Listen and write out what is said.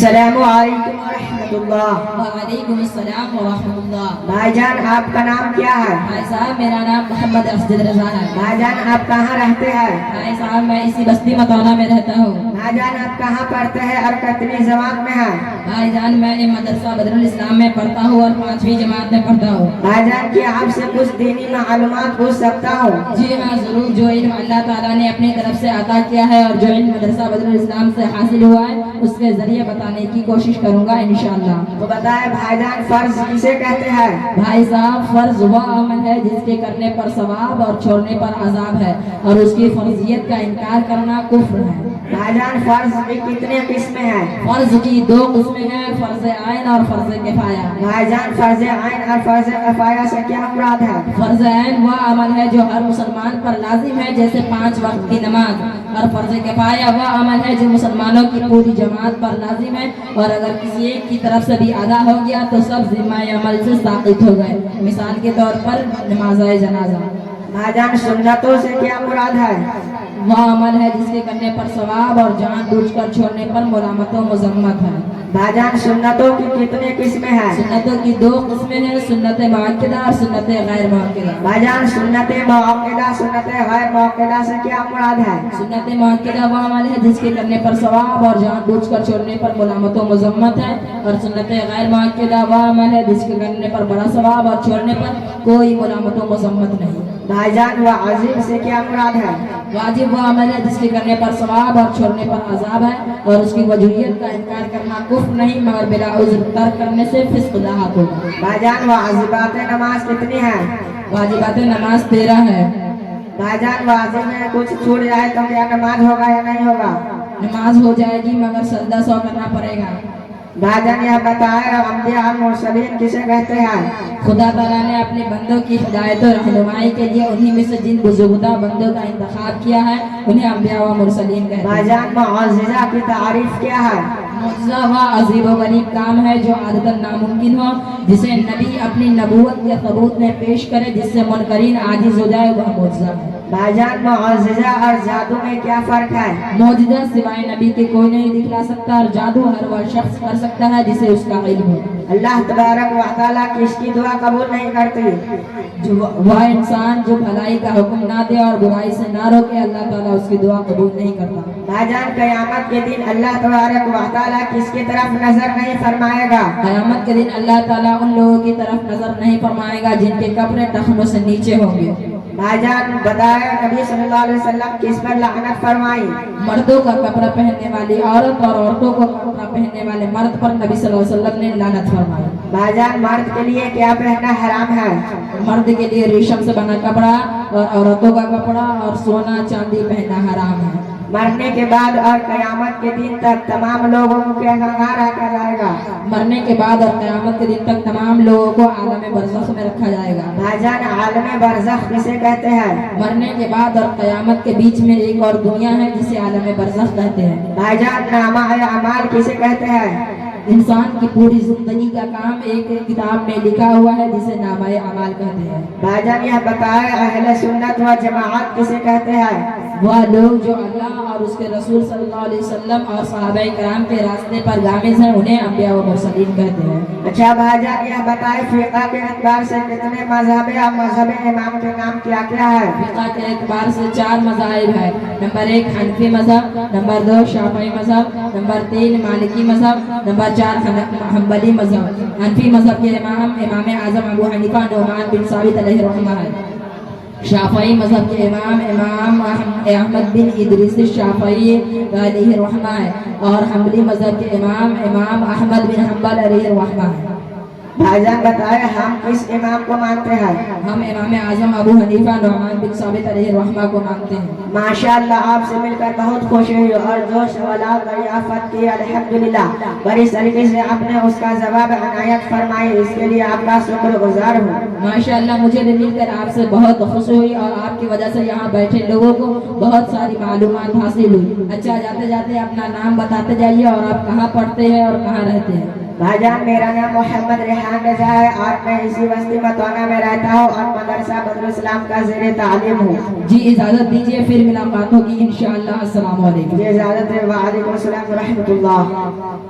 السلام علیکم ورحمۃ اللہ۔ وعلیکم السلام ورحمۃ اللہ۔ بھائی جان آپ کا نام کیا ہے؟ بھائی صاحب میرا نام محمد افضل رضا ہے۔ بھائی جان آپ کہاں رہتے ہیں؟ بھائی صاحب میں اسی بستی متونا میں رہتا ہوں۔ بھائی جان آپ کہاں پڑھتے ہیں اور کتنی جماعت میں ہے؟ بھائی جان میں مدرسہ بدر الاسلام میں پڑھتا ہوں اور 5ویں جماعت میں پڑھتا ہوں۔ بھائی جان کیا آپ سے کچھ دینی معلومات پوچھ سکتا ہوں؟ جی ہاں ضرور، جو علم اللہ تعالیٰ نے اپنی طرف سے عطا کیا ہے اور جو علم مدرسہ بدر الاسلام سے حاصل ہوا ہے اس کے ذریعے بتانے کی کوشش کروں گا انشاءاللہ۔ تو بتائے بھائی جان فرض کسے کہتے ہیں؟ بھائی صاحب فرض وہ عمل ہے جس کے کرنے پر ثواب اور چھوڑنے پر عذاب ہے اور اس کی فرضیت کا انکار کرنا کفر ہے۔ بھائی جان فرض کی کتنے قسمیں ہیں؟ فرض کی 2 قسمیں ہیں، فرض عین اور فرض کفایہ۔ بھائی جان فرض عین اور فرض کفایہ سے کیا مراد ہے؟ فرض عین وہ عمل ہے جو ہر مسلمان پر لازم ہے جیسے 5 وقت کی نماز، اور فرض کفایہ وہ عمل ہے جو مسلمانوں کی پوری جماعت پر لازم ہے اور اگر کسی ایک کی طرف سے بھی ادا ہو گیا تو سب ذمہ عمل سے ساقط ہو گئے۔ مثال کے طور پر نماز جنازہ۔ بھائی جان سنتوں سے کیا مراد ہے؟ وہ عمل ہے جس کے کرنے پر ثواب اور جان بوجھ کر چھوڑنے پر ملامت و مذمت ہے۔ بھائی جان سنتوں کی کتنے قسمیں ہیں؟ سنتوں کی 2 قسمیں ہیں، سنت مؤکدہ اور سنت غیر مؤکدہ۔ بھائی جان سنت مؤکدہ سنت غیر مؤکدہ سے کیا مراد ہے؟ سنت مؤکدہ وہ عمل ہے جس کے کرنے پر ثواب اور جان بوجھ کر چھوڑنے پر ملامت و مذمت ہے، اور سنت غیر مؤکدہ وہ عمل ہے جس کے کرنے پر بڑا ثواب اور چھوڑنے پر کوئی ملامت و مذمت نہیں۔ بھائی جان واجب سے کیا مراد ہے؟ واجب وہ عمل ہے جس کے کرنے پر ثواب اور چھوڑنے پر عذاب ہے اور اس کی وجوہیت کا انکار کرنا کفر نہیں مگر بلا عذر ترک کرنے سے فسق لاحق ہوگا۔ بھائی جان واجبات نماز کتنی ہیں؟ واجبات نماز 13 ہے۔ بھائی جان واجب میں کچھ چھوٹ جائے تو کیا نماز ہوگا یا نہیں ہوگا؟ نماز ہو جائے گی مگر سجدہ 100 کرنا پڑے گا۔ بھائی جان یہ بتائے انبیاء اور مرسلین کسے کہتے ہیں؟ خدا تعالیٰ نے اپنے بندوں کی ہدایت و رہنمائی کے لیے انہی میں سے جن بزرگدہ بندوں کا انتخاب کیا ہے انہیں انبیاء و مرسلین کہتے ہیں۔ بھائی جان معجزہ کی تعریف کیا ہے؟ معجزہ وہ عجیب و غریب کام ہے جو عادتاً ناممکن ہو، جسے نبی اپنی نبوت کے ثبوت میں پیش کرے جس سے منکرین عاجز ہو جائے، وہ معجزہ ہے۔ بھائی جان معجزہ اور جادو میں کیا فرق ہے؟ معجزہ سوائے نبی کے کوئی نہیں دکھلا سکتا اور جادو ہر وہ شخص کر سکتا ہے جسے اس کا علم ہو۔ اللہ تبارک و تعالیٰ کس کی دعا قبول نہیں کرتی؟ وہ انسان جو بھلائی کا حکم نہ دے اور برائی سے نہ روکے اللہ تعالیٰ اس کی دعا قبول نہیں کرتا۔ بھائی جان قیامت کے دن اللہ تبارک و تعالیٰ کس کی طرف نظر نہیں فرمائے گا؟ قیامت کے دن اللہ تعالیٰ ان لوگوں کی طرف نظر نہیں فرمائے گا جن کے کپڑے ٹخنوں سے نیچے ہوں گے۔ بھائی جان بتائے نبی صلی اللہ علیہ وسلم کس پر لعنت فرمائی؟ مردوں کا کپڑا پہننے والی عورت اور عورتوں کو کپڑا پہننے والے مرد پر نبی صلی اللہ علیہ وسلم نے لعنت فرمائی۔ بھائی جان مرد کے لیے کیا پہننا حرام ہے؟ مرد کے لیے ریشم سے بنا کپڑا اور عورتوں کا کپڑا اور سونا چاندی پہننا حرام ہے۔ مرنے کے بعد اور قیامت کے دن تک تمام لوگوں کو کیا رکھا جائے گا؟ مرنے کے بعد اور قیامت کے دن تک تمام لوگوں کو عالم برزخ میں رکھا جائے گا۔ بھائی جان عالم برزخ کسے کہتے ہیں؟ مرنے کے بعد اور قیامت کے بیچ میں ایک اور دنیا ہے جسے عالم برزخ کہتے ہیں۔ بھائی جان نامہ اعمال کسے کہتے ہیں؟ انسان کی پوری زندگی کا کام ایک کتاب میں لکھا ہوا ہے جسے نامہ اعمال کہتے ہیں۔ بھائی جان یہ بتائے اہل سنت و جماعت کسے کہتے ہیں؟ وہ لوگ جو اللہ اور اس کے رسول صلی اللہ علیہ وسلم اور صحابہ کرام کے راستے پر گامز ہیں انہیں انبیاء و مرسلین کہتے ہیں۔ اچھا بھائی جان یہ بتائے فقہ کے اعتبار سے کتنے مذہب یا مذہب امام کے نام کیا کیا ہے؟ فقہ کے اعتبار سے 4 مذاہب ہیں۔ نمبر 1 حنفی مذہب، نمبر 2 شافعی مذہب، نمبر 3 مالکی مذہب، نمبر 4 حنبلی مذہب۔ حنفی مذہب کے امام اعظم ابو حنیفہ نعمان بن ثابت علیہ رحمہ ہے۔ شافعی مذہب کے امام احمد بن ادریس الشافعی علیہ رحمہ ہے، اور حنبلی مذہب کے امام احمد بن حنبل علیہ رحمہ ہے۔ بھائی جان بتائے ہم کس امام کو مانتے ہیں؟ ہم امام اعظم ابو حنیفہ نعمان بن ثابت علیہ رحمہ کو مانتے ہیں۔ ماشاءاللہ آپ سے مل کر بہت خوشی ہوئی اور جو سوالات دریافت کی الحمدللہ بڑی طریقے سے آپ نے اس کا جواب عنایت فرمائی، اس کے لیے آپ کا شکر گزار ہوں۔ ماشاءاللہ مجھے بھی مل کر آپ سے بہت خوشی ہوئی اور آپ کی وجہ سے یہاں بیٹھے لوگوں کو بہت ساری معلومات حاصل ہوئی۔ اچھا جاتے جاتے اپنا نام بتاتے جائیے اور آپ کہاں پڑھتے ہیں اور کہاں رہتے ہیں؟ بھائی جان میرا نام محمد ریحان رضا ہے اور میں اسی بستی متونا میں رہتا ہوں اور مدرسہ بدر الاسلام کا زیر تعلیم ہوں۔ جی اجازت دیجیے، پھر ملاقات ہوگی انشاءاللہ۔ السلام علیکم۔ جی اجازت ہے، وعلیکم السلام ورحمۃ اللہ۔